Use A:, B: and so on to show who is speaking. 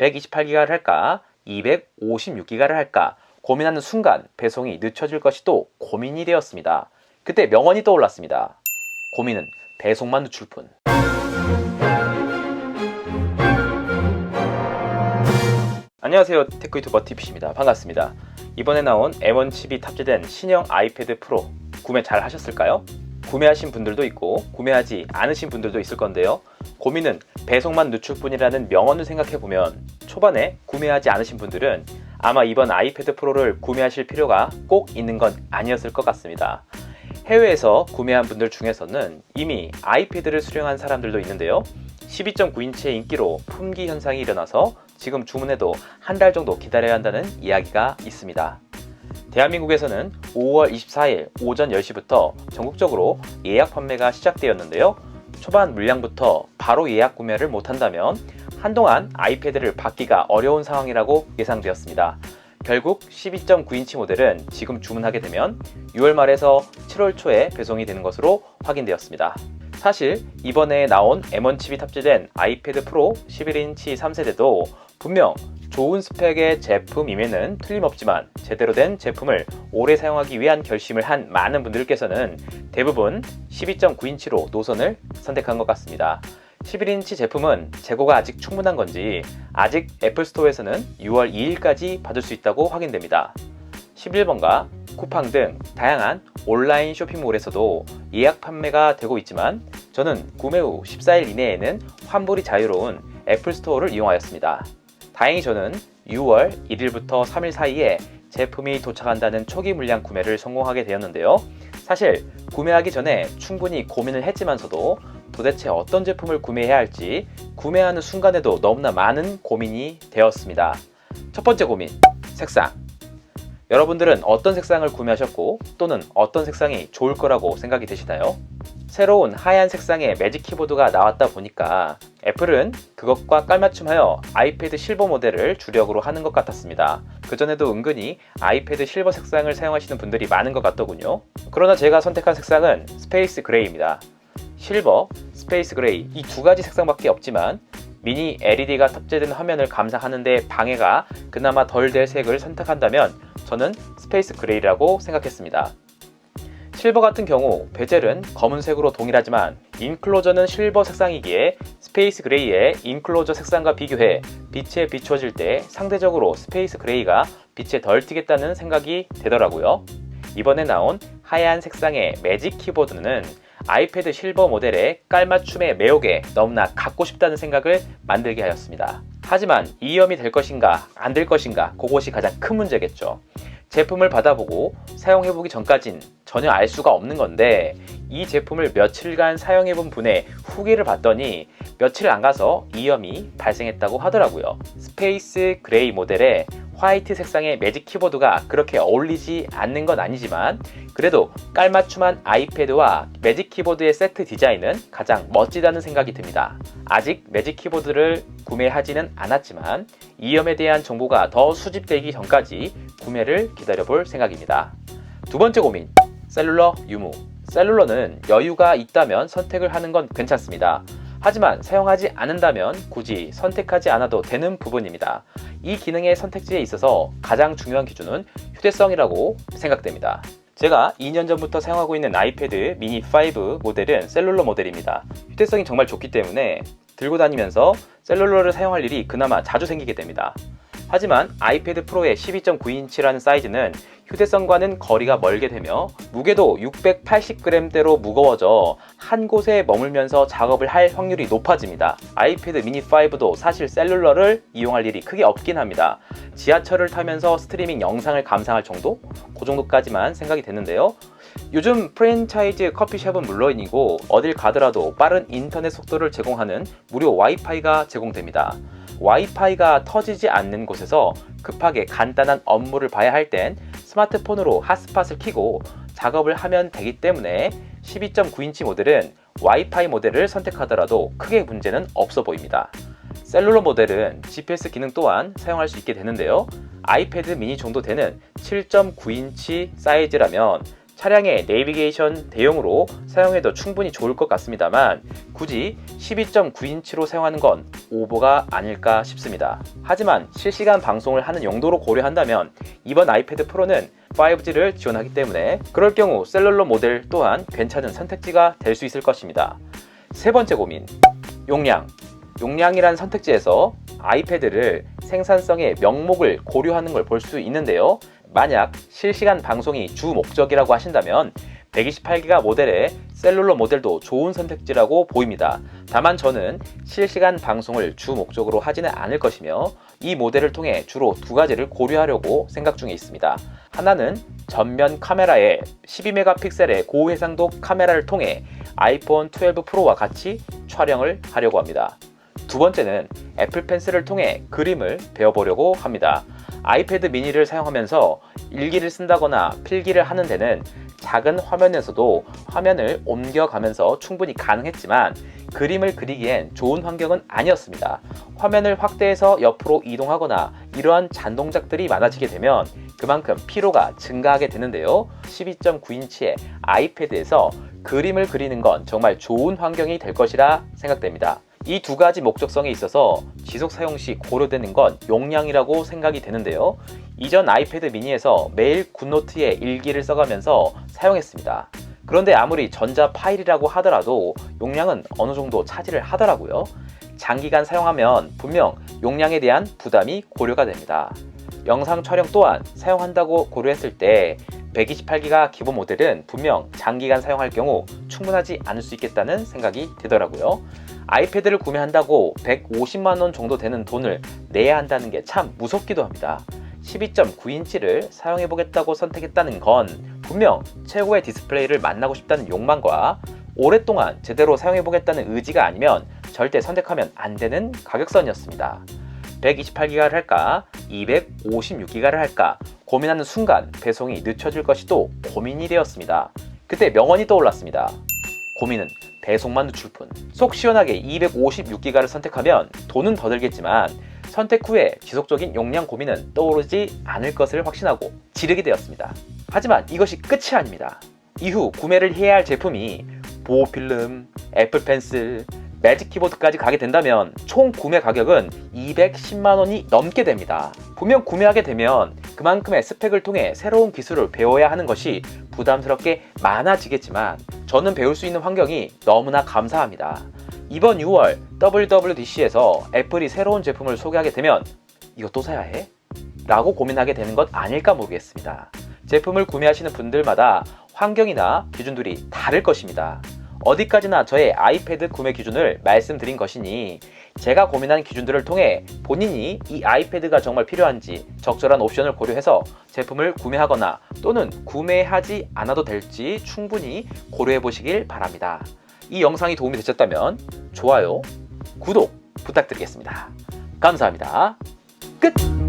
A: 128기가를 할까 256기가를 할까 고민하는 순간 배송이 늦춰질 것이 또 고민이 되었습니다. 그때 명언이 떠올랐습니다. 고민은 배송만 늦출 뿐. 안녕하세요, 테크 유튜버 TPC입니다. 반갑습니다. 이번에 나온 M1 칩이 탑재된 신형 아이패드 프로 구매 잘 하셨을까요? 구매하신 분들도 있고 구매하지 않으신 분들도 있을 건데요. 고민은 배송만 늦출 뿐이라는 명언을 생각해보면 초반에 구매하지 않으신 분들은 아마 이번 아이패드 프로를 구매하실 필요가 꼭 있는 건 아니었을 것 같습니다. 해외에서 구매한 분들 중에서는 이미 아이패드를 수령한 사람들도 있는데요. 12.9인치의 인기로 품귀 현상이 일어나서 지금 주문해도 한 달 정도 기다려야 한다는 이야기가 있습니다. 대한민국에서는 5월 24일 오전 10시부터 전국적으로 예약 판매가 시작되었는데요. 초반 물량부터 바로 예약 구매를 못한다면 한동안 아이패드를 받기가 어려운 상황이라고 예상되었습니다. 결국 12.9인치 모델은 지금 주문하게 되면 6월 말에서 7월 초에 배송이 되는 것으로 확인되었습니다. 사실 이번에 나온 M1 칩이 탑재된 아이패드 프로 11인치 3세대도 분명 좋은 스펙의 제품임에는 틀림없지만 제대로 된 제품을 오래 사용하기 위한 결심을 한 많은 분들께서는 대부분 12.9인치로 노선을 선택한 것 같습니다. 11인치 제품은 재고가 아직 충분한 건지 아직 애플스토어에서는 6월 2일까지 받을 수 있다고 확인됩니다. 11번가, 쿠팡 등 다양한 온라인 쇼핑몰에서도 예약 판매가 되고 있지만 저는 구매 후 14일 이내에는 환불이 자유로운 애플스토어를 이용하였습니다. 다행히 저는 6월 1일부터 3일 사이에 제품이 도착한다는 초기 물량 구매를 성공하게 되었는데요. 사실 구매하기 전에 충분히 고민을 했지만서도 도대체 어떤 제품을 구매해야 할지 구매하는 순간에도 너무나 많은 고민이 되었습니다. 첫 번째 고민, 색상. 여러분들은 어떤 색상을 구매하셨고 또는 어떤 색상이 좋을 거라고 생각이 되시나요? 새로운 하얀 색상의 매직 키보드가 나왔다 보니까 애플은 그것과 깔맞춤하여 아이패드 실버 모델을 주력으로 하는 것 같았습니다. 그전에도 은근히 아이패드 실버 색상을 사용하시는 분들이 많은 것 같더군요. 그러나 제가 선택한 색상은 스페이스 그레이입니다. 실버, 스페이스 그레이 이 두 가지 색상밖에 없지만 미니 LED가 탑재된 화면을 감상하는 데 방해가 그나마 덜 될 색을 선택한다면 저는 스페이스 그레이라고 생각했습니다. 실버 같은 경우 베젤은 검은색으로 동일하지만 인클로저는 실버 색상이기에 스페이스 그레이의 인클로저 색상과 비교해 빛에 비추어질 때 상대적으로 스페이스 그레이가 빛에 덜 튀겠다는 생각이 되더라고요. 이번에 나온 하얀 색상의 매직 키보드는 아이패드 실버 모델의 깔맞춤의 매혹에 너무나 갖고 싶다는 생각을 만들게 하였습니다. 하지만 이염이 될 것인가 안 될 것인가 그것이 가장 큰 문제겠죠. 제품을 받아보고 사용해보기 전까진 전혀 알 수가 없는 건데 이 제품을 며칠간 사용해본 분의 후기를 봤더니 며칠 안 가서 이염이 발생했다고 하더라고요. 스페이스 그레이 모델의 화이트 색상의 매직 키보드가 그렇게 어울리지 않는 건 아니지만 그래도 깔맞춤한 아이패드와 매직 키보드의 세트 디자인은 가장 멋지다는 생각이 듭니다. 아직 매직 키보드를 구매하지는 않았지만 이염에 대한 정보가 더 수집되기 전까지 구매를 기다려볼 생각입니다. 두 번째 고민, 셀룰러 유무. 셀룰러는 여유가 있다면 선택을 하는 건 괜찮습니다. 하지만 사용하지 않는다면 굳이 선택하지 않아도 되는 부분입니다. 이 기능의 선택지에 있어서 가장 중요한 기준은 휴대성이라고 생각됩니다. 제가 2년 전부터 사용하고 있는 아이패드 미니 5 모델은 셀룰러 모델입니다. 휴대성이 정말 좋기 때문에 들고 다니면서 셀룰러를 사용할 일이 그나마 자주 생기게 됩니다. 하지만 아이패드 프로의 12.9인치라는 사이즈는 휴대성과는 거리가 멀게 되며 무게도 680g대로 무거워져 한 곳에 머물면서 작업을 할 확률이 높아집니다. 아이패드 미니 5도 사실 셀룰러를 이용할 일이 크게 없긴 합니다. 지하철을 타면서 스트리밍 영상을 감상할 정도? 그 정도까지만 생각이 되는데요. 요즘 프랜차이즈 커피숍은 물론이고 어딜 가더라도 빠른 인터넷 속도를 제공하는 무료 와이파이가 제공됩니다. 와이파이가 터지지 않는 곳에서 급하게 간단한 업무를 봐야 할 땐 스마트폰으로 핫스팟을 켜고 작업을 하면 되기 때문에 12.9인치 모델은 와이파이 모델을 선택하더라도 크게 문제는 없어 보입니다. 셀룰러 모델은 GPS 기능 또한 사용할 수 있게 되는데요. 아이패드 미니 정도 되는 7.9인치 사이즈라면 차량의 내비게이션 대용으로 사용해도 충분히 좋을 것 같습니다만 굳이 12.9인치로 사용하는 건 오버가 아닐까 싶습니다. 하지만 실시간 방송을 하는 용도로 고려한다면 이번 아이패드 프로는 5G를 지원하기 때문에 그럴 경우 셀룰러 모델 또한 괜찮은 선택지가 될 수 있을 것입니다. 세 번째 고민, 용량. 용량이란 선택지에서 아이패드를 생산성의 명목을 고려하는 걸 볼 수 있는데요. 만약 실시간 방송이 주 목적이라고 하신다면 128기가 모델의 셀룰러 모델도 좋은 선택지라고 보입니다. 다만 저는 실시간 방송을 주 목적으로 하지는 않을 것이며 이 모델을 통해 주로 두 가지를 고려하려고 생각 중에 있습니다. 하나는 전면 카메라에 12메가픽셀의 고해상도 카메라를 통해 아이폰 12 프로와 같이 촬영을 하려고 합니다. 두 번째는 애플 펜슬을 통해 그림을 배워보려고 합니다. 아이패드 미니를 사용하면서 일기를 쓴다거나 필기를 하는 데는 작은 화면에서도 화면을 옮겨가면서 충분히 가능했지만 그림을 그리기엔 좋은 환경은 아니었습니다. 화면을 확대해서 옆으로 이동하거나 이러한 잔동작들이 많아지게 되면 그만큼 피로가 증가하게 되는데요. 12.9인치의 아이패드에서 그림을 그리는 건 정말 좋은 환경이 될 것이라 생각됩니다. 이 두 가지 목적성에 있어서 지속 사용 시 고려되는 건 용량이라고 생각이 되는데요. 이전 아이패드 미니에서 매일 굿노트에 일기를 써가면서 사용했습니다. 그런데 아무리 전자 파일이라고 하더라도 용량은 어느 정도 차지를 하더라고요. 장기간 사용하면 분명 용량에 대한 부담이 고려가 됩니다. 영상 촬영 또한 사용한다고 고려했을 때 128기가 기본 모델은 분명 장기간 사용할 경우 충분하지 않을 수 있겠다는 생각이 들더라고요. 아이패드를 구매한다고 150만원 정도 되는 돈을 내야 한다는 게 참 무섭기도 합니다. 12.9인치를 사용해보겠다고 선택했다는 건 분명 최고의 디스플레이를 만나고 싶다는 욕망과 오랫동안 제대로 사용해보겠다는 의지가 아니면 절대 선택하면 안 되는 가격선이었습니다. 128기가를 할까 256기가를 할까 고민하는 순간 배송이 늦춰질 것이 또 고민이 되었습니다. 그때 명언이 떠올랐습니다. 고민은 배송만 늦출 뿐. 속 시원하게 256기가를 선택하면 돈은 더 들겠지만 선택 후에 지속적인 용량 고민은 떠오르지 않을 것을 확신하고 지르게 되었습니다. 하지만 이것이 끝이 아닙니다. 이후 구매를 해야 할 제품이 보호필름, 애플 펜슬, 매직 키보드까지 가게 된다면 총 구매 가격은 210만원이 넘게 됩니다. 분명 구매하게 되면 그만큼의 스펙을 통해 새로운 기술을 배워야 하는 것이 부담스럽게 많아지겠지만 저는 배울 수 있는 환경이 너무나 감사합니다. 이번 6월 WWDC에서 애플이 새로운 제품을 소개하게 되면 이거 또 사야 해? 라고 고민하게 되는 것 아닐까 모르겠습니다. 제품을 구매하시는 분들마다 환경이나 기준들이 다를 것입니다. 어디까지나 저의 아이패드 구매 기준을 말씀드린 것이니 제가 고민한 기준들을 통해 본인이 이 아이패드가 정말 필요한지 적절한 옵션을 고려해서 제품을 구매하거나 또는 구매하지 않아도 될지 충분히 고려해 보시길 바랍니다. 이 영상이 도움이 되셨다면 좋아요, 구독 부탁드리겠습니다. 감사합니다. 끝!